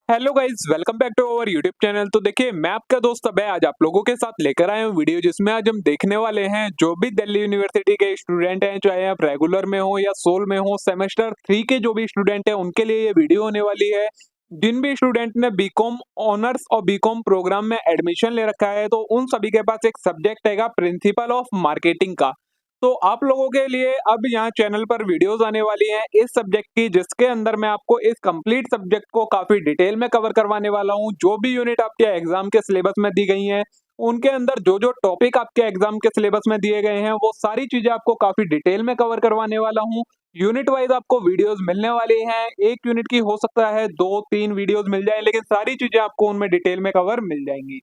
Hello guys, welcome back to our YouTube channel. तो देखिए, मैं आपका दोस्त अभय आज आप लोगों के साथ लेकर आया हूँ वीडियो, जिसमें आज हम देखने वाले हैं जो भी दिल्ली यूनिवर्सिटी के स्टूडेंट हैं, चाहे आप रेगुलर में हो या सोल में हो, सेमेस्टर 3 के जो भी स्टूडेंट हैं उनके लिए ये वीडियो होने वाली है। जिन भी स्टूडेंट ने बीकॉम ऑनर्स और बीकॉम प्रोग्राम में एडमिशन ले रखा है, तो उन सभी के पास एक सब्जेक्ट हैगा प्रिंसिपल ऑफ मार्केटिंग का। तो आप लोगों के लिए अब यहाँ चैनल पर वीडियोस आने वाली हैं इस सब्जेक्ट की, जिसके अंदर मैं आपको इस कंप्लीट सब्जेक्ट को काफी डिटेल में कवर करवाने वाला हूँ। जो भी यूनिट आपके एग्जाम के सिलेबस में दी गई हैं, उनके अंदर जो जो टॉपिक आपके एग्जाम के सिलेबस में दिए गए हैं, वो सारी चीजें आपको काफी डिटेल में कवर करवाने वाला हूँ। यूनिट वाइज आपको वीडियोस मिलने वाली हैं। एक यूनिट की हो सकता है 2-3 वीडियोस मिल जाए, लेकिन सारी चीजें आपको उनमें डिटेल में कवर मिल जाएंगी।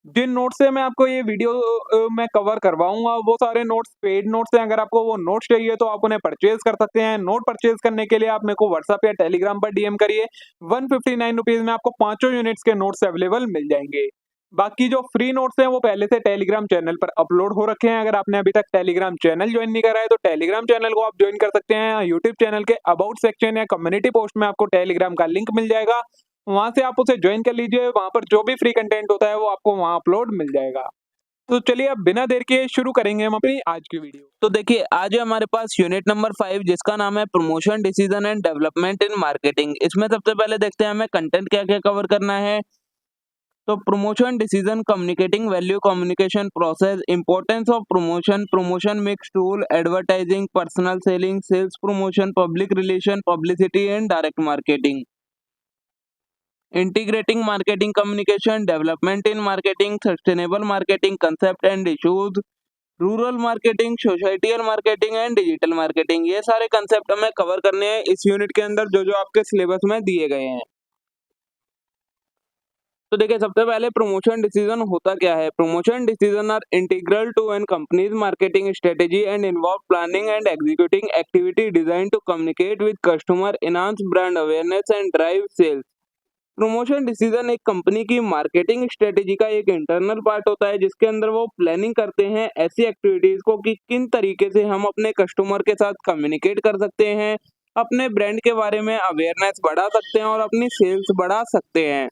जिन नोट्स से मैं आपको ये वीडियो में कवर करवाऊंगा, वो सारे नोट्स पेड नोट्स हैं। अगर आपको वो नोट्स चाहिए तो आप उन्हें परचेज कर सकते हैं। नोट परचेज करने के लिए आप मेरे को व्हाट्सएप या टेलीग्राम पर डीएम करिए। 159 रुपीज में आपको पांचों यूनिट्स के नोट्स अवेलेबल मिल जाएंगे। बाकी जो फ्री नोट्स हैं वो पहले से टेलीग्राम चैनल पर अपलोड हो रखे हैं। अगर आपने अभी तक टेलीग्राम चैनल ज्वाइन नहीं करा है तो टेलीग्राम चैनल को आप ज्वाइन कर सकते हैं। यूट्यूब चैनल के अबाउट सेक्शन या कम्युनिटी पोस्ट में आपको टेलीग्राम का लिंक मिल जाएगा। वहां से आप उसे ज्वाइन कर लीजिए। वहां पर जो भी फ्री कंटेंट होता है वो आपको वहां अपलोड मिल जाएगा। तो चलिए, अब बिना देर के शुरू करेंगे हम अपनी आज की वीडियो। तो देखिए, आज है हमारे पास यूनिट नंबर 5 जिसका नाम है promotion decision and development in marketing. इसमें सबसे पहले देखते हैं हमें कंटेंट क्या क्या कवर करना है। तो promotion decision, communicating value, communication process, importance of promotion, promotion mix tool, advertising, personal selling, sales promotion, public relation, publicity and direct marketing, integrating marketing communication, development in marketing, sustainable marketing concept and issues, rural marketing, societal marketing and digital marketing. ये सारे concept हमें cover करने हैं इस unit के अंदर जो जो आपके सिलेबस में दिए गए हैं। तो देखिए, सबसे पहले प्रमोशन डिसीजन होता क्या है। Promotion decision are integral to an company's marketing strategy and involve planning and executing activity design to communicate with customer, enhance brand awareness and drive sales. Promotion decision एक कंपनी की marketing strategy का एक internal part होता है, जिसके अंदर वो planning करते हैं ऐसी एक्टिविटीज को कि किन तरीके से हम अपने कस्टमर के साथ कम्युनिकेट कर सकते हैं, अपने ब्रांड के बारे में अवेयरनेस बढ़ा सकते हैं और अपनी सेल्स बढ़ा सकते हैं।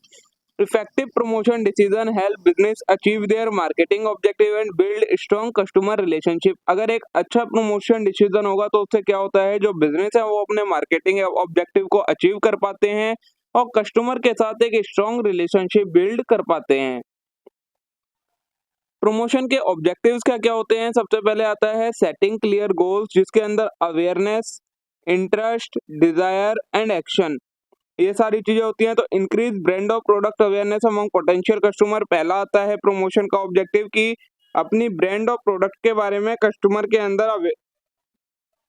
Effective promotion decision help business achieve their marketing objective and build strong customer relationship. अगर एक अच्छा प्रमोशन डिसीजन होगा तो उससे क्या होता है, जो बिजनेस है वो अपने मार्केटिंग ऑब्जेक्टिव को अचीव कर पाते हैं और कस्टमर के साथ एक स्ट्रॉन्ग रिलेशनशिप बिल्ड कर पाते हैं। प्रमोशन के ऑब्जेक्टिव्स क्या क्या होते हैं। सबसे पहले आता है सेटिंग क्लियर गोल्स, जिसके अंदर awareness, interest, desire and action, ये सारी चीजें होती हैं। तो इंक्रीज ब्रांड और product awareness among potential customer, पहला आता है प्रमोशन का ऑब्जेक्टिव कि अपनी ब्रांड और प्रोडक्ट के बारे में कस्टमर के अंदर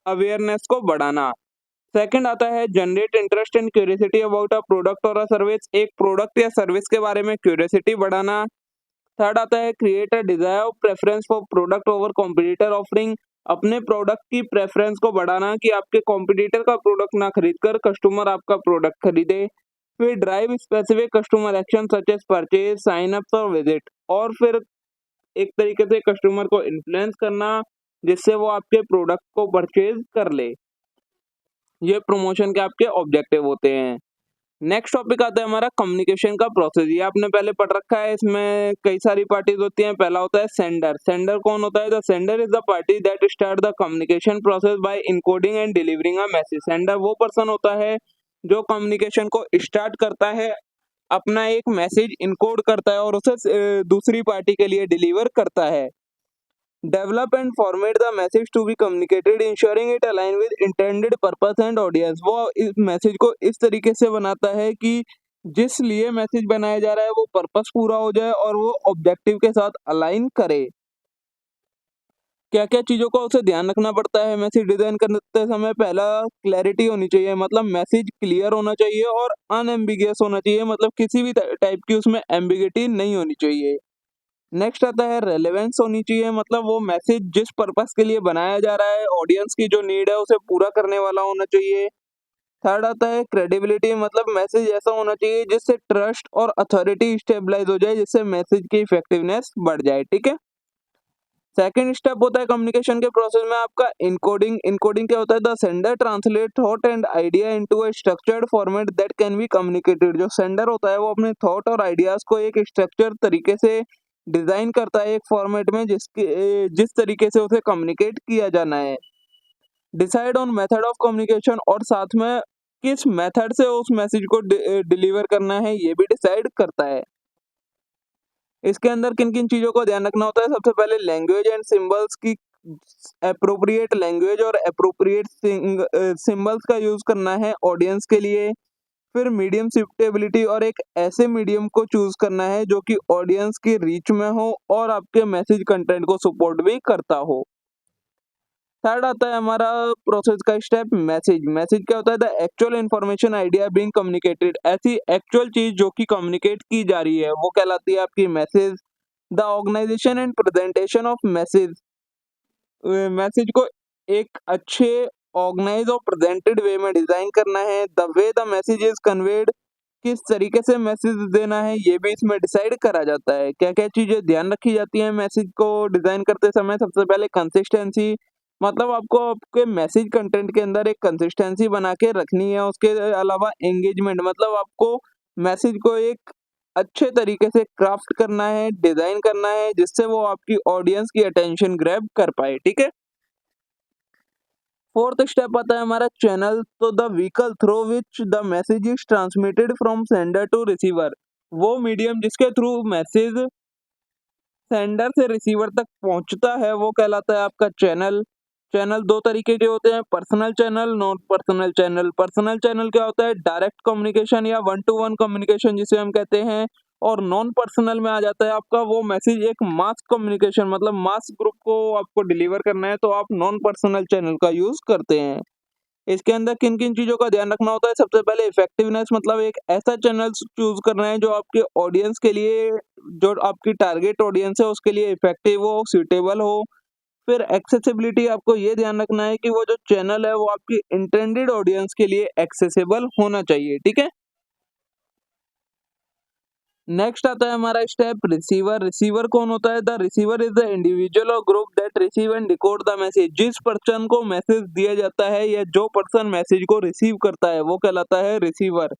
अवेयरनेस को बढ़ाना। सेकंड आता है generate interest and curiosity about a product और अ सर्विस, एक प्रोडक्ट या सर्विस के बारे में क्यूरियोसिटी बढ़ाना। थर्ड आता है create a desire preference for product over competitor offering, अपने प्रोडक्ट की प्रेफरेंस को बढ़ाना कि आपके कॉम्पिटिटर का प्रोडक्ट ना खरीद कर कस्टमर आपका प्रोडक्ट खरीदे। फिर drive specific customer action such as purchase, sign up or visit, और फिर एक तरीके से कस्टमर को इन्फ्लुएंस करना जिससे वो आपके प्रोडक्ट को परचेज कर ले। ये प्रमोशन के आपके ऑब्जेक्टिव होते हैं। नेक्स्ट टॉपिक आता है हमारा कम्युनिकेशन का प्रोसेस। ये आपने पहले पढ़ रखा है, इसमें कई सारी पार्टीज होती हैं। पहला होता है सेंडर। सेंडर कौन होता है? The sender is the party that start the communication process by encoding and delivering a message. Sender वो पर्सन होता है जो कम्युनिकेशन को स्टार्ट करता है, अपना एक मैसेज इनकोड करता है और उसे दूसरी पार्टी के लिए डिलीवर करता है। Develop and format the message to be communicated ensuring it align with intended purpose and audience, वो इस मैसेज को इस तरीके से बनाता है कि जिस लिए मैसेज बनाया जा रहा है वो पर्पस पूरा हो जाए और वो ऑब्जेक्टिव के साथ अलाइन करे। क्या क्या चीजों का उसे ध्यान रखना पड़ता है मैसेज डिजाइन करते समय। पहला, क्लैरिटी होनी चाहिए, मतलब मैसेज क्लियर होना चाहिए और अनएम्बिगियस होना चाहिए, मतलब किसी भी टाइप की उसमें एम्बिगिटी नहीं होनी चाहिए। नेक्स्ट आता है रेलेवेंस होनी चाहिए, मतलब वो मैसेज जिस पर्पस के लिए बनाया जा रहा है, ऑडियंस की जो नीड है उसे पूरा करने वाला होना चाहिए। थर्ड आता है क्रेडिबिलिटी, मतलब मैसेज ऐसा होना चाहिए जिससे ट्रस्ट और अथॉरिटी स्टेबलाइज हो जाए, जिससे मैसेज की इफेक्टिवनेस बढ़ जाए। ठीक है। सेकंड स्टेप होता है कम्युनिकेशन के प्रोसेस में आपका इनकोडिंग। इनकोडिंग क्या होता है? The sender translate thought and idea into a structured format that can be communicated. जो सेंडर होता है वो अपने थॉट और आइडियाज को एक स्ट्रक्चर तरीके से डिजाइन करता है एक फॉर्मेट में जिस तरीके से उसे कम्युनिकेट किया जाना है। Decide on method of communication, और साथ में किस मेथड से उस मैसेज को डिलीवर करना है ये भी डिसाइड करता है। इसके अंदर किन किन चीजों का ध्यान रखना होता है? सबसे पहले लैंग्वेज एंड सिंबल्स की अप्रोप्रिएट लैंग्वेज और अप्रोप्रिएट सिंबल्स का यूज करना है ऑडियंस के लिए। फिर मीडियम सुटेबिलिटी, और एक ऐसे मीडियम को चूज करना है जो कि ऑडियंस की रीच में हो और आपके मैसेज कंटेंट को सपोर्ट भी करता हो। थर्ड आता है हमारा प्रोसेस का स्टेप मैसेज। मैसेज क्या होता है? The actual information idea being communicated. ऐसी एक्चुअल चीज जो कि कम्युनिकेट की जा रही है वो कहलाती है आपकी message. The organization and presentation of message. Message को एक अच्छे ऑर्गेनाइज और प्रेजेंटेड वे में डिजाइन करना है। The way the message is conveyed, किस तरीके से मैसेज देना है ये भी इसमें डिसाइड करा जाता है। क्या क्या चीजें ध्यान रखी जाती हैं मैसेज को डिजाइन करते समय? सबसे पहले कंसिस्टेंसी, मतलब आपको आपके मैसेज कंटेंट के अंदर एक कंसिस्टेंसी बना के रखनी है। उसके अलावा एंगेजमेंट, मतलब आपको मैसेज को एक अच्छे तरीके से क्राफ्ट करना है, डिजाइन करना है, जिससे वो आपकी ऑडियंस की अटेंशन ग्रैब कर पाए। ठीक है। फोर्थ स्टेप आता है हमारा चैनल। तो the vehicle through which the message is transmitted from sender to receiver. वो मीडियम जिसके थ्रू मैसेज सेंडर से रिसीवर तक पहुंचता है वो कहलाता है आपका चैनल। चैनल दो तरीके के होते हैं, personal channel, non personal channel. Personal channel क्या होता है? डायरेक्ट कम्युनिकेशन या वन टू वन कम्युनिकेशन जिसे हम कहते हैं। और नॉन पर्सनल में आ जाता है आपका वो मैसेज एक मास कम्युनिकेशन, मतलब मास ग्रुप को आपको डिलीवर करना है तो आप नॉन पर्सनल चैनल का यूज करते हैं। इसके अंदर किन किन चीजों का ध्यान रखना होता है? सबसे पहले इफेक्टिवनेस, मतलब एक ऐसा चैनल चूज करना है जो आपके ऑडियंस के लिए, जो आपकी टारगेट ऑडियंस है उसके लिए इफेक्टिव हो, सूटेबल हो। फिर एक्सेसिबिलिटी, आपको ये ध्यान रखना है कि वो जो चैनल है वो आपकी इंटेंडेड ऑडियंस के लिए एक्सेसिबल होना चाहिए। ठीक है। नेक्स्ट आता है हमारा स्टेप रिसीवर। रिसीवर कौन होता है? The receiver is the individual और group that receive and decode the message. जिस पर्सन को मैसेज दिया जाता है या जो पर्सन मैसेज को रिसीव करता है वो कहलाता है receiver.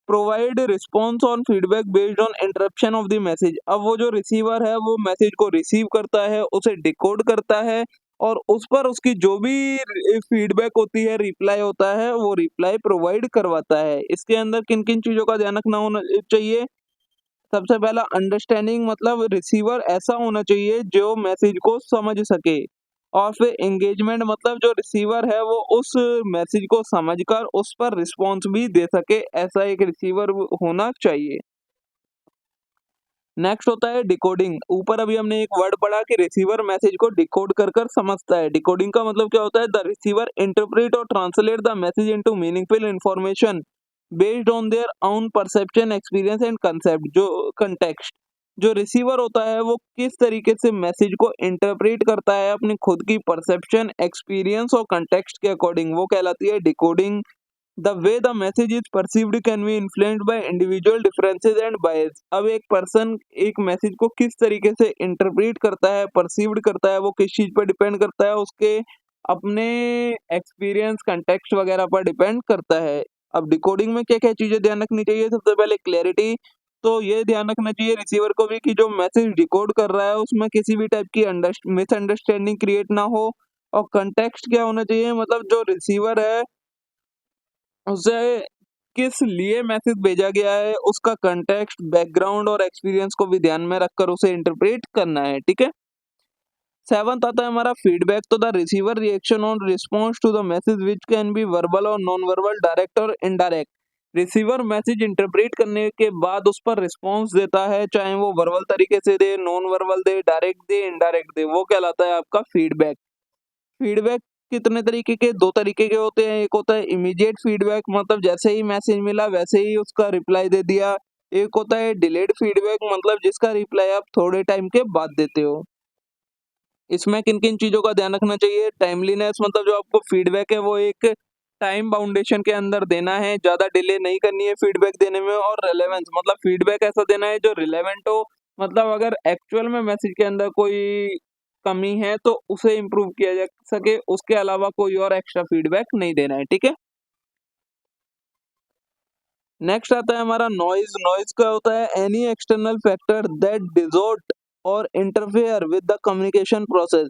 Provide response on feedback based on interruption of the message. अब वो जो रिसीवर है वो मैसेज को रिसीव करता है, उसे डिकोड करता है, और उस पर उसकी जो भी फीडबैक होती है, रिप्लाई होता है, वो रिप्लाई प्रोवाइड करवाता है। इसके अंदर किन किन चीजों का ध्यान रखना होना चाहिए? सबसे पहला अंडरस्टैंडिंग, मतलब रिसीवर ऐसा होना चाहिए जो मैसेज को समझ सके। और फिर एंगेजमेंट, मतलब जो रिसीवर है वो उस मैसेज को समझकर उस पर रिस्पॉन्स भी दे सके, ऐसा एक रिसीवर होना चाहिए। नेक्स्ट होता है डिकोडिंग। ऊपर अभी हमने एक वर्ड पढ़ा कि रिसीवर मैसेज को डिकोड कर कर समझता है। डिकोडिंग का मतलब क्या होता है? द रिसीवर इंटरप्रेट और translate the message into meaningful information based on their own perception, experience and concept. जो कंटेक्स्ट, जो रिसीवर होता है वो किस तरीके से मैसेज को इंटरप्रेट करता है अपनी खुद की परसेप्शन, एक्सपीरियंस और कंटेक्स्ट के अकॉर्डिंग, वो कहलाती है decoding. The way the message is perceived can be influenced by individual differences and बायस। अब एक पर्सन एक मैसेज को किस तरीके से इंटरप्रेट करता है, परसीव्ड करता है, वो किस चीज पर डिपेंड करता है? उसके अपने एक्सपीरियंस, कंटेक्स्ट वगैरह पर डिपेंड करता है। अब डिकोडिंग में क्या क्या चीजें ध्यान रखनी चाहिए? सबसे पहले क्लैरिटी। तो ये ध्यान रखना चाहिए रिसीवर को भी कि जो मैसेज डिकोड कर रहा है उसमें किसी भी टाइप की मिसअंडरस्टैंडिंग क्रिएट ना हो। और कंटेक्स्ट क्या होना चाहिए? मतलब जो रिसीवर है उसे किस लिए मैसेज भेजा गया है, उसका कंटेक्स्ट, बैकग्राउंड और एक्सपीरियंस को भी ध्यान में रखकर उसे इंटरप्रेट करना है। ठीक है। सेवंथ आता है हमारा फीडबैक। तो the receiver reaction on response to the message which can be verbal or non verbal, direct or indirect. Receiver message interpret करने के बाद उस पर रिस्पॉन्स देता है, चाहे वो वर्बल तरीके से दे, नॉन वर्बल दे, डायरेक्ट दे, इनडायरेक्ट दे, वो कहलाता है आपका फीडबैक। फीडबैक कितने तरीके के? दो तरीके के होते हैं। एक होता है इमीडिएट फीडबैक, मतलब जैसे ही मैसेज मिला वैसे ही उसका रिप्लाई दे दिया। एक होता है डिलेड फीडबैक, मतलब जिसका रिप्लाई आप थोड़े टाइम के बाद देते हो। इसमें किन किन चीजों का ध्यान रखना चाहिए? टाइमलीनेस, मतलब जो आपको फीडबैक है वो एक टाइम बाउंडेशन के अंदर देना है, ज्यादा डिले नहीं करनी है फीडबैक देने में। और रेलेवेंस, मतलब फीडबैक ऐसा देना है जो रिलेवेंट हो, मतलब अगर एक्चुअल में मैसेज के अंदर कोई कमी है तो उसे इम्प्रूव किया जा सके, उसके अलावा कोई और एक्स्ट्रा फीडबैक नहीं देना है, ठीक है। नेक्स्ट आता है हमारा नॉइज। नॉइज क्या होता है? एनी एक्सटर्नल फैक्टर दैट डिसॉर्ट और interfere with the communication process.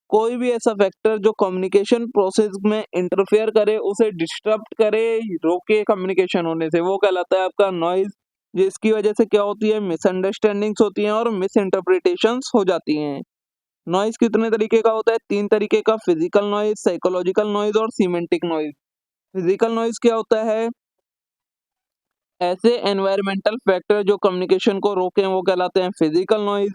कोई भी ऐसा फैक्टर जो कम्युनिकेशन प्रोसेस में इंटरफेयर करे, उसे डिस्टर्ब करे, रोके कम्युनिकेशन होने से, वो कहलाता है आपका नॉइज। जिसकी वजह से क्या होती है? मिसअंडरस्टैंडिंग्स होती हैं और मिस इंटरप्रिटेशंस हो जाती हैं। नॉइज कितने तरीके का होता है? 3 तरीके का, फिजिकल नॉइज, साइकोलॉजिकल नॉइज और सीमेंटिक नॉइज। फिजिकल नॉइज क्या होता है? ऐसे एनवायरमेंटल फैक्टर जो कम्युनिकेशन को रोकें, वो कहलाते हैं फिजिकल नॉइज।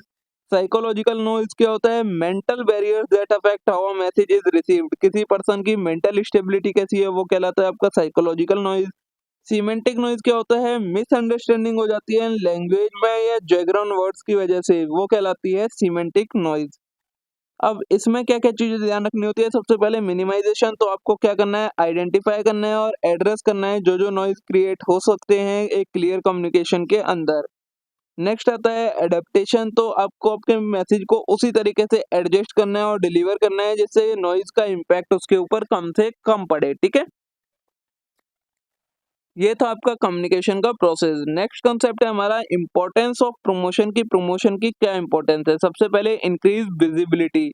साइकोलॉजिकल नॉइज क्या होता है? Mental barriers that affect how a message is received. किसी पर्सन की मेंटल स्टेबिलिटी कैसी है, वो कहलाता है आपका साइकोलॉजिकल नॉइज। सीमेंटिक नॉइज क्या होता है? मिसअंडरस्टैंडिंग हो जाती है लैंग्वेज में या बैकग्राउंड वर्ड्स की वजह से, वो कहलाती है सीमेंटिक नॉइज। अब इसमें क्या-क्या चीज़ें ध्यान रखनी होती है? सबसे पहले मिनिमाइज़ेशन, तो आपको क्या करना है? आइडेंटिफ़ाई करना है और एड्रेस करना है जो-जो नॉइज़ क्रिएट हो सकते हैं एक क्लियर कम्युनिकेशन के अंदर। नेक्स्ट आता है एडैप्टेशन, तो आपको आपके मैसेज को उसी तरीके से एडजस्ट करना है और डिलीवर करना है जिससे नॉइज़ का इम्पैक्ट उसके ऊपर कम से कम पड़े, ठीक है? ये था आपका कम्युनिकेशन का प्रोसेस। नेक्स्ट कांसेप्ट है हमारा इम्पोर्टेंस ऑफ प्रमोशन की। प्रमोशन की क्या इम्पोर्टेंस है? सबसे पहले इंक्रीज विजिबिलिटी,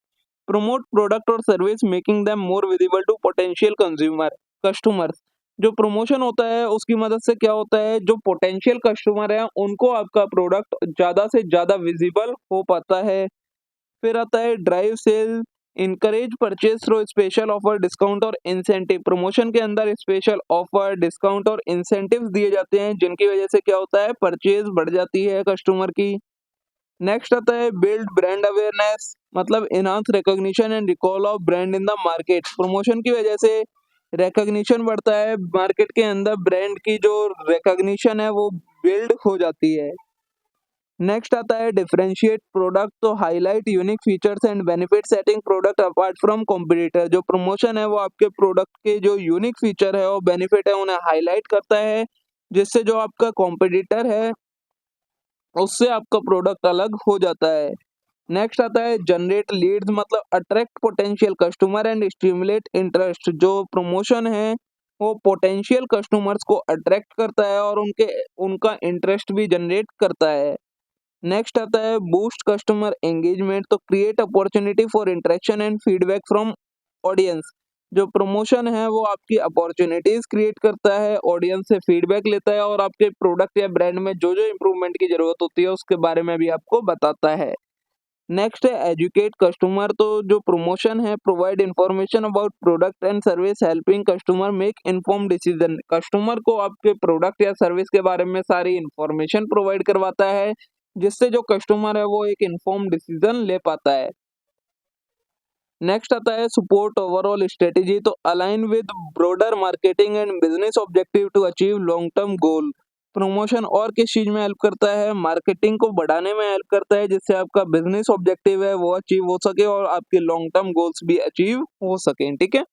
प्रमोट प्रोडक्ट और service making them more visible to potential consumer customers. जो प्रमोशन होता है उसकी मदद से क्या होता है? जो पोटेंशियल कस्टमर है उनको आपका प्रोडक्ट ज़्यादा से ज़्यादा विजिबल हो पाता है। फिर आता है drive sale, encourage purchase through special offer, discount or incentive. Promotion के अंदर स्पेशल ऑफर, डिस्काउंट और इंसेंटिव्स दिए जाते हैं जिनकी वजह से क्या होता है? परचेज बढ़ जाती है कस्टमर की। नेक्स्ट आता है बिल्ड ब्रांड अवेयरनेस, मतलब enhance recognition and recall of brand in the market. Promotion की वजह से रिकॉग्निशन बढ़ता है, मार्केट के अंदर ब्रांड की जो रिकॉग्निशन है वो बिल्ड हो जाती है। नेक्स्ट आता है डिफरेंशिएट प्रोडक्ट, तो highlight unique features and benefit, setting product apart from competitor. जो प्रमोशन है वो आपके प्रोडक्ट के जो यूनिक फीचर है और बेनिफिट है उन्हें हाईलाइट करता है, जिससे जो आपका कॉम्पिटिटर है उससे आपका प्रोडक्ट अलग हो जाता है। नेक्स्ट आता है जनरेट लीड्स, मतलब attract potential customer and stimulate interest. जो प्रमोशन है वो पोटेंशियल कस्टमर्स को अट्रैक्ट करता है और उनका इंटरेस्ट भी जनरेट करता है। नेक्स्ट आता है बूस्ट कस्टमर एंगेजमेंट, तो create opportunity for interaction and feedback from audience. जो प्रमोशन है वो आपकी अपॉर्चुनिटीज क्रिएट करता है, ऑडियंस से फीडबैक लेता है और आपके प्रोडक्ट या ब्रांड में जो-जो इम्प्रूवमेंट की जरूरत होती है उसके बारे में भी आपको बताता है। नेक्स्ट है एजुकेट कस्टमर, तो जो प्रमोशन है provide information about product and service helping customer make informed decision. Customer को आपके प्रोडक्ट या सर्विस के बारे में सारी इंफॉर्मेशन प्रोवाइड करवाता है, जिससे जो कस्टमर है वो एक इन्फॉर्म्ड डिसीजन ले पाता है। नेक्स्ट आता है सपोर्ट ओवरऑल स्ट्रेटेजी, तो align with broader marketing and business objective to achieve long term goal. Promotion और किस चीज में हेल्प करता है? मार्केटिंग को बढ़ाने में हेल्प करता है, जिससे आपका बिजनेस ऑब्जेक्टिव है वो अचीव हो सके और आपके लॉन्ग टर्म गोल्स भी अचीव हो सकें, ठीक है।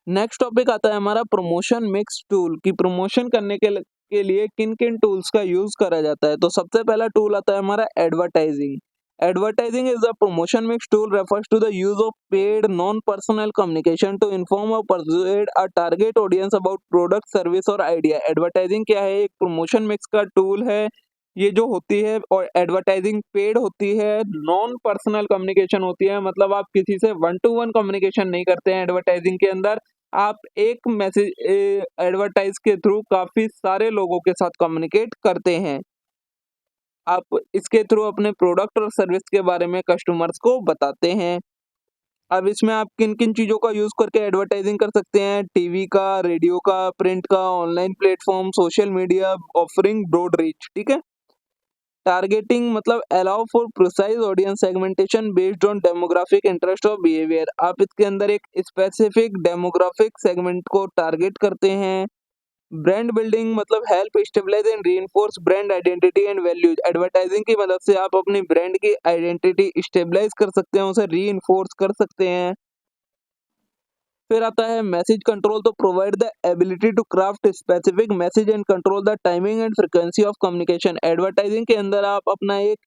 नेक्स्ट टॉपिक आता है हमारा प्रमोशन मिक्स टूल, की प्रमोशन करने के लिए किन किन टूल्स का यूज करा जाता है। तो सबसे पहला टूल आता है हमारा advertising. Advertising is a promotion mix tool, refers to the use of paid non personal communication to inform और persuade a target audience about product service और आइडिया। एडवर्टाइजिंग क्या है? एक प्रमोशन मिक्स का टूल है। ये जो होती है और एडवर्टाइजिंग पेड होती है, नॉन पर्सनल कम्युनिकेशन होती है, मतलब आप किसी से वन टू वन कम्युनिकेशन नहीं करते हैं एडवर्टाइजिंग के अंदर। आप एक मैसेज एडवर्टाइज के थ्रू काफी सारे लोगों के साथ कम्युनिकेट करते हैं। आप इसके थ्रू अपने प्रोडक्ट और सर्विस के बारे में कस्टमर्स को बताते हैं। अब इसमें आप किन-किन चीज़ों का यूज़ करके एडवर्टाइजिंग कर सकते हैं? टीवी का, रेडियो का, प्रिंट का, online platform, social media, offering broad reach, ठीक है? टारगेटिंग मतलब allow for precise audience segmentation based on demographic interest or behaviour. आप इसके अंदर एक स्पेसिफिक डेमोग्राफिक सेगमेंट को टारगेट करते हैं। ब्रांड बिल्डिंग मतलब help stabilize and reinforce brand identity and values. Advertising की मदद से आप अपनी ब्रांड की आइडेंटिटी स्टेबलाइज कर सकते हैं, उसे रीइंफोर्स कर सकते हैं। फिर आता है मैसेज कंट्रोल, तो provide the ability to craft specific message and control the timing and frequency of communication. Advertising के अंदर आप अपना एक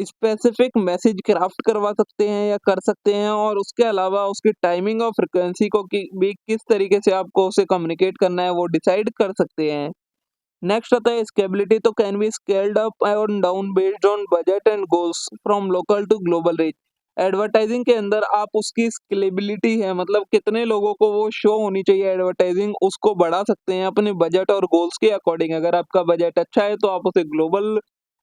स्पेसिफिक मैसेज क्राफ्ट करवा सकते हैं या कर सकते हैं, और उसके अलावा उसकी टाइमिंग और फ्रिक्वेंसी को भी किस तरीके से आपको उसे कम्युनिकेट करना है वो डिसाइड कर सकते हैं। नेक्स्ट आता है स्केलेबिलिटी, तो can be scaled up and down based on budget and goals from local to global reach. Advertising के अंदर आप उसकी स्केलेबिलिटी है, मतलब कितने लोगों को वो शो होनी चाहिए एडवर्टाइजिंग, उसको बढ़ा सकते हैं अपने बजट और गोल्स के अकॉर्डिंग। अगर आपका बजट अच्छा है तो आप उसे ग्लोबल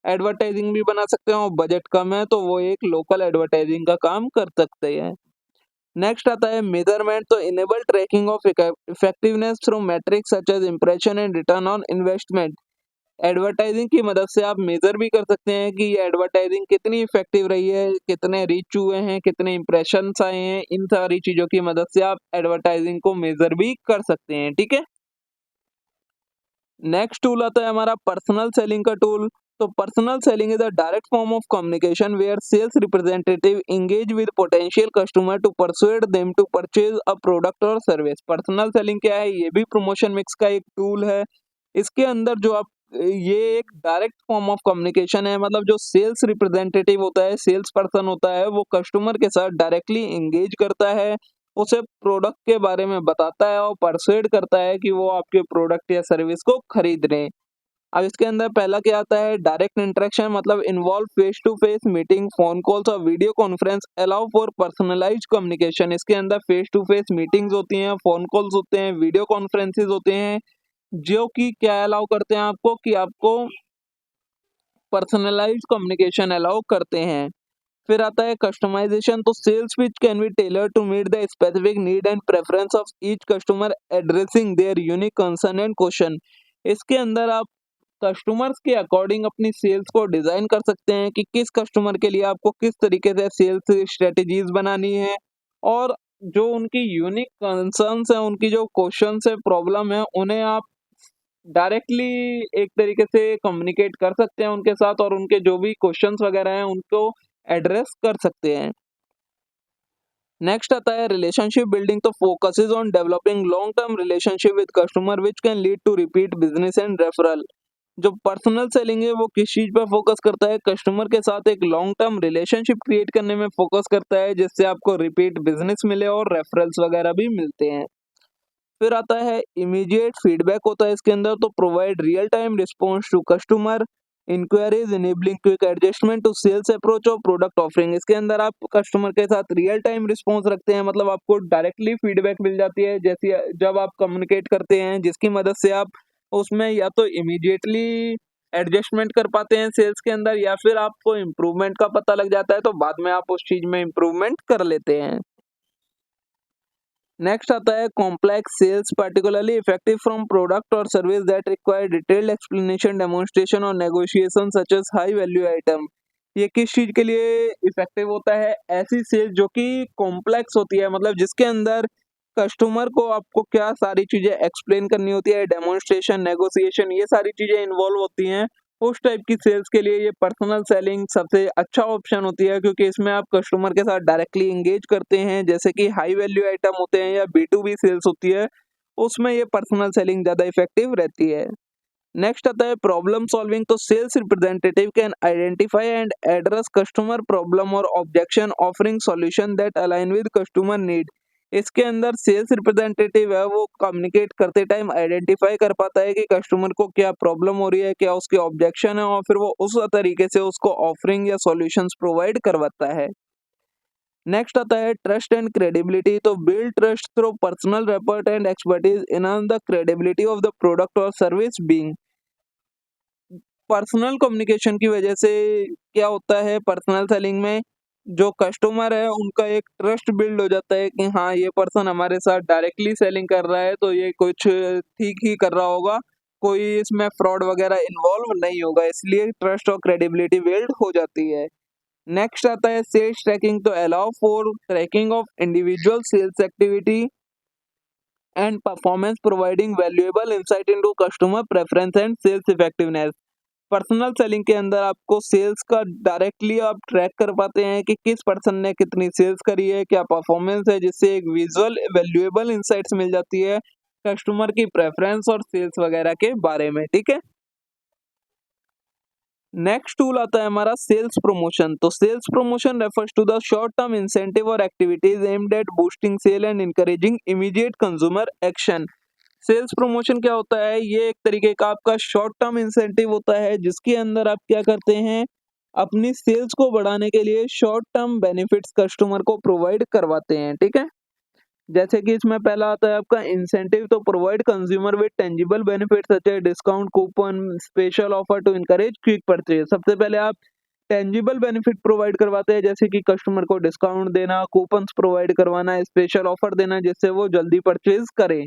एडवर्टाइजिंग भी बना सकते हैं, और बजट कम है तो वो एक लोकल एडवर्टाइजिंग का काम कर सकते हैं। नेक्स्ट आता है मेजरमेंट, तो enable tracking of effectiveness through metrics such as impression and return on investment. Advertising की मदद से आप मेजर भी कर सकते हैं कि ये एडवर्टाइजिंग कितनी इफेक्टिव रही है, कितने रीच हुए हैं, कितने इंप्रेशंस आए हैं। इन सारी चीजों की मदद से आप एडवर्टाइजिंग को मेजर भी कर सकते हैं, ठीक है। नेक्स्ट टूल आता है हमारा पर्सनल सेलिंग का टूल। तो personal selling is a direct form of communication where sales representative engage with potential customer to persuade them to purchase a product और सर्विस। पर्सनल सेलिंग क्या है? ये भी प्रमोशन मिक्स का एक टूल है। इसके अंदर जो आप ये एक डायरेक्ट फॉर्म ऑफ कम्युनिकेशन है, मतलब जो सेल्स रिप्रेजेंटेटिव होता है, सेल्स पर्सन होता है, वो कस्टमर के साथ डायरेक्टली एंगेज करता है, उसे प्रोडक्ट के बारे में बताता है और परsuade करता है कि वो आपके प्रोडक्ट या सर्विस को खरीद लें। अब इसके अंदर पहला क्या आता है? डायरेक्ट इंटरेक्शन, मतलब involve face to face meeting, phone calls और video conference allow for personalised communication. इसके अंदर फेस टू फेस मीटिंग्स होती हैं, फोन कॉल्स होते हैं, वीडियो कॉन्फ्रेंसेस होते हैं, जो कि क्या अलाउ करते हैं आपको कि आपको पर्सनलाइज्ड कम्युनिकेशन अलाउ करते हैं। फिर आता है कस्टमाइजेशन, तो sales pitch can be tailor to meet the specific need and preference of each customer addressing their unique concern and question. इसके अंदर आप कस्टमर्स के अकॉर्डिंग अपनी सेल्स को डिजाइन कर सकते हैं कि किस कस्टमर के लिए आपको किस तरीके से सेल्स स्ट्रेटेजीज बनानी है, और जो उनकी यूनिक कंसर्न्स हैं, उनकी जो क्वेश्चंस है, प्रॉब्लम है, उन्हें आप डायरेक्टली एक तरीके से कम्युनिकेट कर सकते हैं उनके साथ, और उनके जो भी क्वेश्चंस वगैरह हैं उनको एड्रेस कर सकते हैं। नेक्स्ट आता है रिलेशनशिप बिल्डिंग, तो focuses on developing long term relationship with customer which can lead to repeat business and referral. जो पर्सनल सेलिंग है वो किस चीज पर फोकस करता है? कस्टमर के साथ एक लॉन्ग टर्म रिलेशनशिप क्रिएट करने में फोकस करता है, जिससे आपको रिपीट बिजनेस मिले और रेफरल्स वगैरह भी मिलते हैं। फिर आता है इमीडिएट फीडबैक होता है इसके अंदर, तो provide real time response to customer inquiries enabling quick adjustment to sales approach or product offering. इसके अंदर आप कस्टमर के साथ रियल टाइम रिस्पॉन्स रखते हैं, मतलब आपको डायरेक्टली फीडबैक मिल जाती है जैसी जब आप कम्युनिकेट करते हैं, जिसकी मदद से आप उसमें या तो इमीडिएटली एडजस्टमेंट कर पाते हैं सेल्स के अंदर, या फिर आपको इम्प्रूवमेंट का पता लग जाता है तो बाद में आप उस चीज में इम्प्रूवमेंट कर लेते हैं। नेक्स्ट आता है complex sales, particularly effective from product और service that require detailed explanation, demonstration और negotiation such as high value item. ये किस चीज के लिए इफेक्टिव होता है? ऐसी सेल्स जो कि कॉम्प्लेक्स होती है, मतलब जिसके अंदर कस्टमर को आपको क्या सारी चीजें एक्सप्लेन करनी होती है, डेमोन्स्ट्रेशन, नेगोशिएशन, ये सारी चीजें इन्वॉल्व होती हैं। उस टाइप की सेल्स के लिए ये पर्सनल सेलिंग सबसे अच्छा ऑप्शन होती है, क्योंकि इसमें आप कस्टमर के साथ डायरेक्टली एंगेज करते हैं, जैसे कि हाई वैल्यू आइटम होते हैं या B2B सेल्स होती है, उसमें ये पर्सनल सेलिंग ज़्यादा इफेक्टिव रहती है। नेक्स्ट आता है प्रॉब्लम सॉल्विंग, तो sales representative can identify and address customer problem और objection, offering solution that align with customer need. इसके अंदर सेल्स रिप्रेजेंटेटिव है वो कम्युनिकेट करते टाइम आइडेंटिफाई कर पाता है कि कस्टमर को क्या प्रॉब्लम हो रही है, क्या उसके ऑब्जेक्शन है, और फिर वो उस तरीके से उसको ऑफरिंग या सॉल्यूशंस प्रोवाइड करवाता है। नेक्स्ट आता है ट्रस्ट एंड क्रेडिबिलिटी, तो build trust through personal rapport and expertise enhance the credibility of the product और सर्विस बीइंग। पर्सनल कम्युनिकेशन की वजह से क्या होता है, पर्सनल सेलिंग में जो कस्टमर है उनका एक ट्रस्ट बिल्ड हो जाता है कि हाँ ये पर्सन हमारे साथ डायरेक्टली सेलिंग कर रहा है तो ये कुछ ठीक ही कर रहा होगा, कोई इसमें फ्रॉड वगैरह इन्वॉल्व नहीं होगा, इसलिए ट्रस्ट और क्रेडिबिलिटी बिल्ड हो जाती है। नेक्स्ट आता है सेल्स ट्रैकिंग, तो allow for tracking of individual sales activity and performance, providing valuable insight into customer preference and sales effectiveness. Personal selling के अंदर आपको सेल्स का डायरेक्टली आप ट्रैक कर पाते हैं कि किस पर्सन ने कितनी सेल्स करी है, क्या परफॉर्मेंस है, जिससे एक विजुअल वैल्यूएबल इंसाइट्स मिल जाती है कस्टमर की प्रेफरेंस और सेल्स वगैरह के बारे में, ठीक है। नेक्स्ट टूल आता है हमारा सेल्स प्रमोशन। तो sales promotion refers to the short term incentive और activities aimed at boosting sale and encouraging immediate consumer action. Sales promotion क्या होता है? ये एक तरीके का आपका शॉर्ट टर्म इंसेंटिव होता है जिसके अंदर आप क्या करते हैं, अपनी सेल्स को बढ़ाने के लिए शॉर्ट टर्म बेनिफिट्स कस्टमर को प्रोवाइड करवाते हैं। ठीक है, जैसे कि इसमें पहला आता है आपका इंसेंटिव, तो provide consumer with tangible benefits such as discount coupon special offer to encourage quick purchase. सबसे पहले आप टेंजिबल बेनिफिट प्रोवाइड करवाते हैं, जैसे कि कस्टमर को डिस्काउंट देना, कूपन्स प्रोवाइड करवाना, स्पेशल ऑफर देना जिससे वो जल्दी परचेज करें।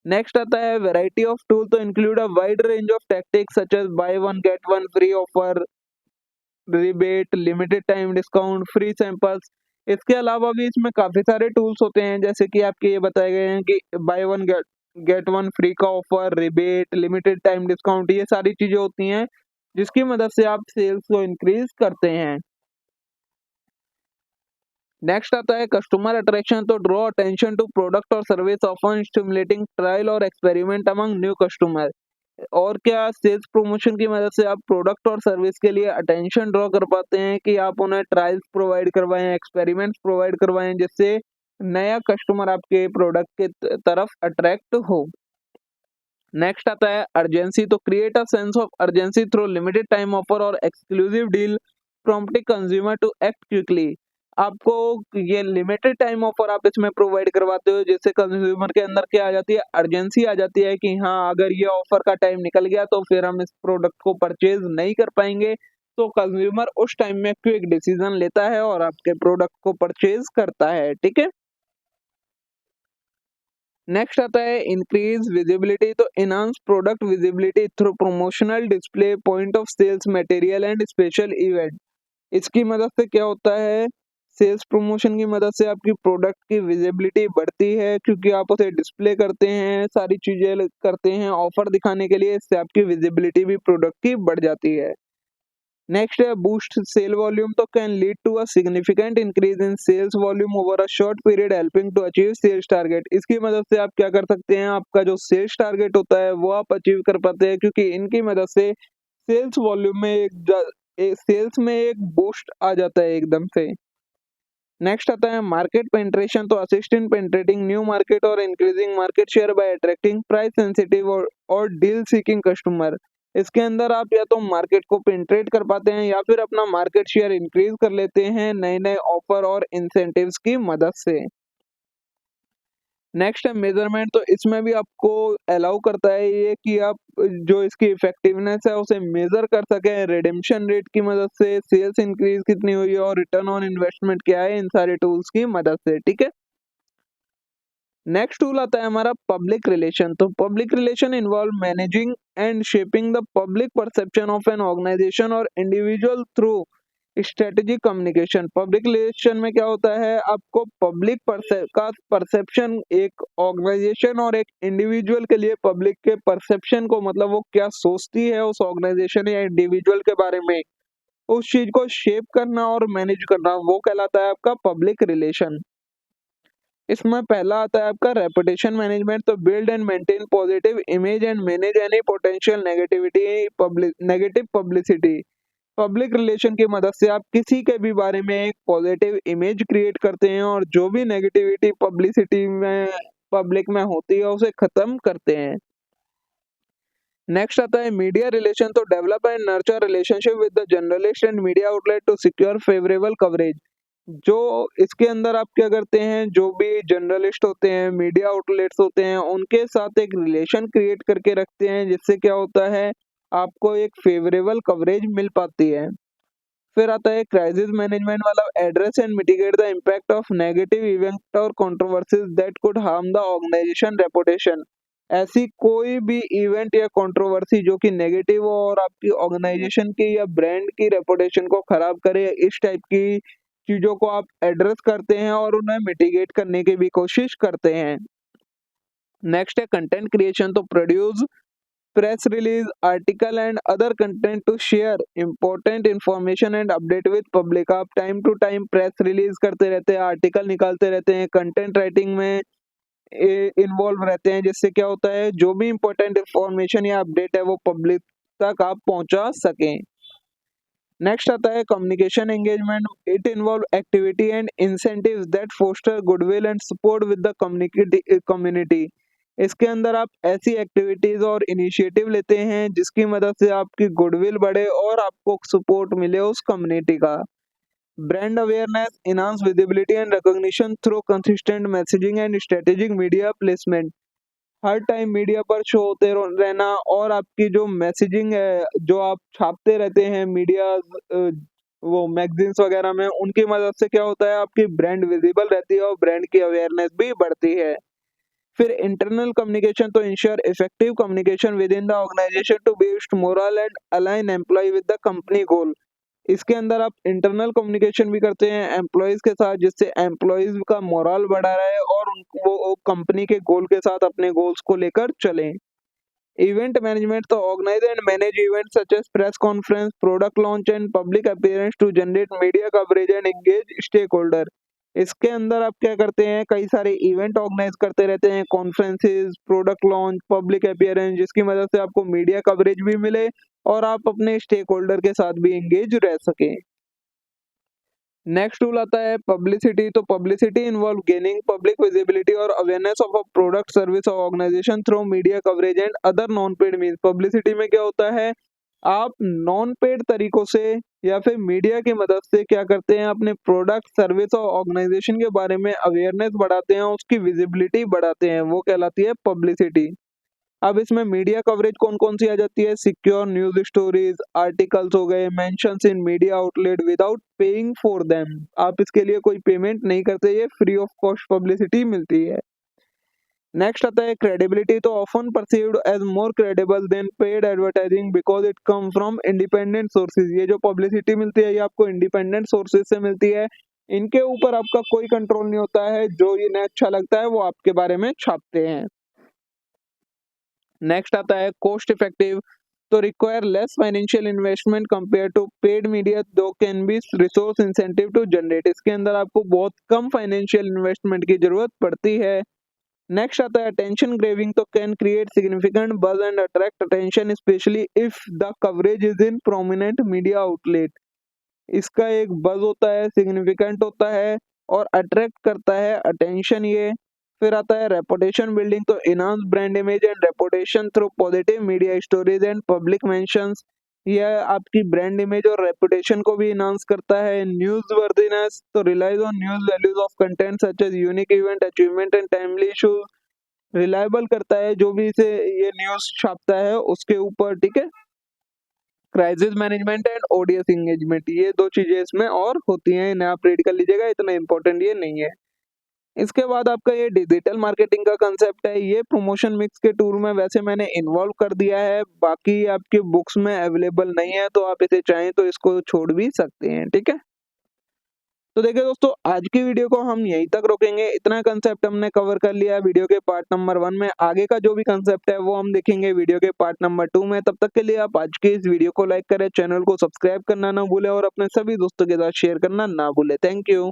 नेक्स्ट आता है वैरायटी ऑफ टूल, तो include a wide range of tactics such as buy one get one free offer, rebate, limited time discount, free samples. इसके अलावा भी इसमें काफी सारे टूल्स होते हैं, जैसे कि आपके ये बताए गए हैं कि buy one get one free का offer, rebate, limited time discount, ये सारी चीजें होती हैं जिसकी मदद से आप सेल्स को इंक्रीज करते हैं। नेक्स्ट आता है कस्टमर अट्रैक्शन, तो ड्रॉ अटेंशन टू प्रोडक्ट और सर्विस ऑफन स्टिमुलेटिंग ट्रायल और एक्सपेरिमेंट अमंग न्यू कस्टमर। और क्या सेल्स प्रमोशन की मदद से आप प्रोडक्ट और सर्विस के लिए अटेंशन ड्रॉ कर पाते हैं कि आप उन्हें ट्रायल्स प्रोवाइड करवाएं, एक्सपेरिमेंट्स प्रोवाइड करवाएं जिससे नया कस्टमर आपके प्रोडक्ट के तरफ अट्रैक्ट हो। नेक्स्ट आता है अर्जेंसी, तो create a sense of urgency through limited time offer और exclusive deal prompting consumer to act quickly. आपको ये लिमिटेड टाइम ऑफर आप इसमें प्रोवाइड करवाते हो जिससे कंज्यूमर के अंदर क्या आ जाती है, अर्जेंसी आ जाती है कि हाँ अगर ये ऑफर का टाइम निकल गया तो फिर हम इस प्रोडक्ट को परचेज नहीं कर पाएंगे। तो कंज्यूमर उस टाइम में क्विक डिसीजन लेता है और आपके प्रोडक्ट को परचेज करता है। ठीक है, नेक्स्ट आता है इंक्रीज विजिबिलिटी, तो enhance product visibility through promotional display, point of sales material and special event. इसकी मदद से क्या होता है, सेल्स प्रमोशन की मदद से आपकी प्रोडक्ट की विजिबिलिटी बढ़ती है क्योंकि आप उसे डिस्प्ले करते हैं, सारी चीजें करते हैं ऑफर दिखाने के लिए, इससे आपकी विजिबिलिटी भी प्रोडक्ट की बढ़ जाती है। नेक्स्ट है बूस्ट सेल वॉल्यूम, तो can lead to a significant increase in sales volume over a short period helping to achieve sales target. इसकी मदद से आप क्या कर सकते हैं, आपका जो सेल्स टारगेट होता है वो आप अचीव कर पाते हैं क्योंकि इनकी मदद से सेल्स वॉल्यूम में सेल्स में एक बूस्ट आ जाता है एकदम से। नेक्स्ट आता है मार्केट पेंट्रेशन, तो assist in penetrating new market और increasing market share by attracting price sensitive और डील सीकिंग कस्टमर। इसके अंदर आप या तो मार्केट को पेंट्रेट कर पाते हैं या फिर अपना मार्केट शेयर इंक्रीज कर लेते हैं नए नए ऑफर और इंसेंटिव्स की मदद से। नेक्स्ट है मेजरमेंट, तो इसमें भी आपको अलाउ करता है ये कि आप जो इसकी इफेक्टिवनेस है उसे मेजर कर सकें, रिडेम्पशन रेट की मदद से, सेल्स इंक्रीज कितनी हुई है और रिटर्न ऑन इन्वेस्टमेंट क्या है, इन सारे टूल्स की मदद से। ठीक है, नेक्स्ट टूल आता है हमारा पब्लिक रिलेशन, तो public relation involve managing and shaping the public perception of an organisation और individual through strategic communication. Public relation में क्या होता है, आपको पब्लिक का परसेप्शन एक ऑर्गेनाइजेशन और एक इंडिविजुअल के लिए पब्लिक के परसेप्शन को, मतलब वो क्या सोचती है उस ऑर्गेनाइजेशन या इंडिविजुअल के बारे में, उस चीज को शेप करना और मैनेज करना, वो कहलाता है आपका पब्लिक रिलेशन। इसमें पहला आता है आपका रेपुटेशन मैनेजमेंट, तो build and maintain positive image and manage any potential negative publicity. Public relation की मदद से आप किसी के भी बारे में एक पॉजिटिव इमेज क्रिएट करते हैं और जो भी नेगेटिविटी पब्लिसिटी में पब्लिक में होती है उसे खत्म करते हैं। नेक्स्ट आता है मीडिया रिलेशन, तो develop and nurture relationship with the journalist and media outlet to secure favourable coverage. जो इसके अंदर आप क्या करते हैं, जो भी जर्नलिस्ट होते हैं, मीडिया आउटलेट्स होते हैं, उनके साथ एक रिलेशन क्रिएट करके रखते हैं जिससे क्या होता है, आपको एक फेवरेबल कवरेज मिल पाती है। फिर आता है क्राइसिस मैनेजमेंट वाला, address and mitigate the impact of negative event और controversies that could harm the organisation reputation. ऐसी कोई भी इवेंट या कंट्रोवर्सी जो कि नेगेटिव हो और आपकी ऑर्गेनाइजेशन की या ब्रांड की रेपुटेशन को खराब करे, इस टाइप की चीजों को आप एड्रेस करते हैं और उन्हें मिटिगेट करने की भी कोशिश करते हैं। नेक्स्ट है कंटेंट क्रिएशन, तो produce press release, article and other content to share important information and update with public. आप time to time press release करते रहते हैं, आर्टिकल निकालते रहते हैं, कंटेंट राइटिंग में इन्वॉल्व रहते हैं जिससे क्या होता है, जो भी इंपॉर्टेंट इंफॉर्मेशन या अपडेट है वो पब्लिक तक आप पहुंचा सकें। नेक्स्ट आता है communication engagement. It involve activity and incentives that foster goodwill and support with the community. इसके अंदर आप ऐसी एक्टिविटीज और इनिशिएटिव लेते हैं जिसकी मदद से आपकी गुडविल बढ़े और आपको सपोर्ट मिले उस कम्युनिटी का। Brand awareness, enhance visibility and recognition through consistent messaging and strategic media placement. Her time media पर शो होते रहना और आपकी जो मैसेजिंग है जो आप छापते रहते हैं मीडिया वो मैगजीन्स वगैरह में, उनकी मदद से क्या होता है आपकी ब्रांड विजिबल रहती है और ब्रांड की अवेयरनेस भी बढ़ती है। फिर इंटरनल कम्युनिकेशन तो ensure effective communication within the organisation to boost morale and align employee with the company goal. इसके अंदर आप इंटरनल कम्युनिकेशन भी करते हैं एम्प्लॉयज के साथ जिससे एम्प्लॉयज का मोरल बढ़ा रहे और उनको वो कंपनी के गोल के साथ अपने गोल्स को लेकर चलें। इवेंट मैनेजमेंट तो organise and manage event such as press conference, product launch and public appearance to generate media coverage and engage stakeholder. इसके अंदर आप क्या करते हैं कई सारे इवेंट ऑर्गेनाइज करते रहते हैं, conferences, product launch, public appearance, जिसकी मदद से आपको मीडिया कवरेज भी मिले और आप अपने स्टेक होल्डर के साथ भी एंगेज रह सकें। नेक्स्ट टूल आता है पब्लिसिटी। तो publicity involve gaining public visibility और awareness of a product, service और organisation through media coverage and other non paid means. Publicity में क्या होता है आप नॉन पेड तरीकों से या फिर मीडिया की मदद से क्या करते हैं अपने प्रोडक्ट, सर्विस और ऑर्गेनाइजेशन के बारे में अवेयरनेस बढ़ाते हैं, उसकी विजिबिलिटी बढ़ाते हैं, वो कहलाती है पब्लिसिटी। अब इसमें मीडिया कवरेज कौन कौन सी आ जाती है, सिक्योर न्यूज स्टोरीज, आर्टिकल्स हो गए, mentions in media outlet without paying for them. आप इसके लिए कोई पेमेंट नहीं करते, ये फ्री ऑफ कॉस्ट पब्लिसिटी मिलती है। नेक्स्ट आता है क्रेडिबिलिटी। तो often perceived as more credible than paid advertising because it come from independent sources. ये जो पब्लिसिटी मिलती है ये आपको इंडिपेंडेंट सोर्सेज से मिलती है, इनके ऊपर आपका कोई कंट्रोल नहीं होता है, जो इन्हें अच्छा लगता है वो आपके बारे में छापते हैं। नेक्स्ट आता है कॉस्ट इफेक्टिव। तो require less financial investment compare to paid media though can be resource incentive to generate. इसके अंदर आपको बहुत कम फाइनेंशियल इन्वेस्टमेंट की जरूरत पड़ती है। नेक्स्ट आता है अटेंशन ग्रेविंग। तो कैन क्रिएट सिग्निफिकेंट बज and attract attention specially if the coverage is in prominent media outlet. इसका एक बज होता है, सिग्निफिकेंट होता है और अट्रैक्ट करता है अटेंशन ये। फिर आता है रेपुटेशन बिल्डिंग। तो enhance brand image and reputation through positive media stories and public mentions. यह आपकी ब्रांड इमेज और रेपुटेशन को भी इनहांस करता है। News worthiness. तो relies on news values of content such as unique event, achievement and timely issue. Reliable करता है जो भी इसे ये न्यूज छापता है उसके ऊपर, ठीक है। Crisis management and audience engagement, ये दो चीजें इसमें और होती हैं, इन्हें आप रीड कर लीजिएगा, इतना इंपॉर्टेंट ये नहीं है। इसके बाद आपका ये डिजिटल मार्केटिंग का कंसेप्ट है, ये प्रमोशन मिक्स के टूल में वैसे मैंने इन्वॉल्व कर दिया है, बाकी आपके बुक्स में अवेलेबल नहीं है, तो आप इसे चाहें तो इसको छोड़ भी सकते हैं, ठीक है। तो देखिए दोस्तों आज की वीडियो को हम यहीं तक रोकेंगे, इतना कंसेप्ट हमने कवर कर लिया वीडियो के पार्ट नंबर 1 में। आगे का जो भी कंसेप्ट है वो हम देखेंगे वीडियो के पार्ट नंबर 2 में। तब तक के लिए आप आज की इस वीडियो को लाइक करें, चैनल को सब्सक्राइब करना ना भूलें और अपने सभी दोस्तों के साथ शेयर करना ना भूलें। Thank you.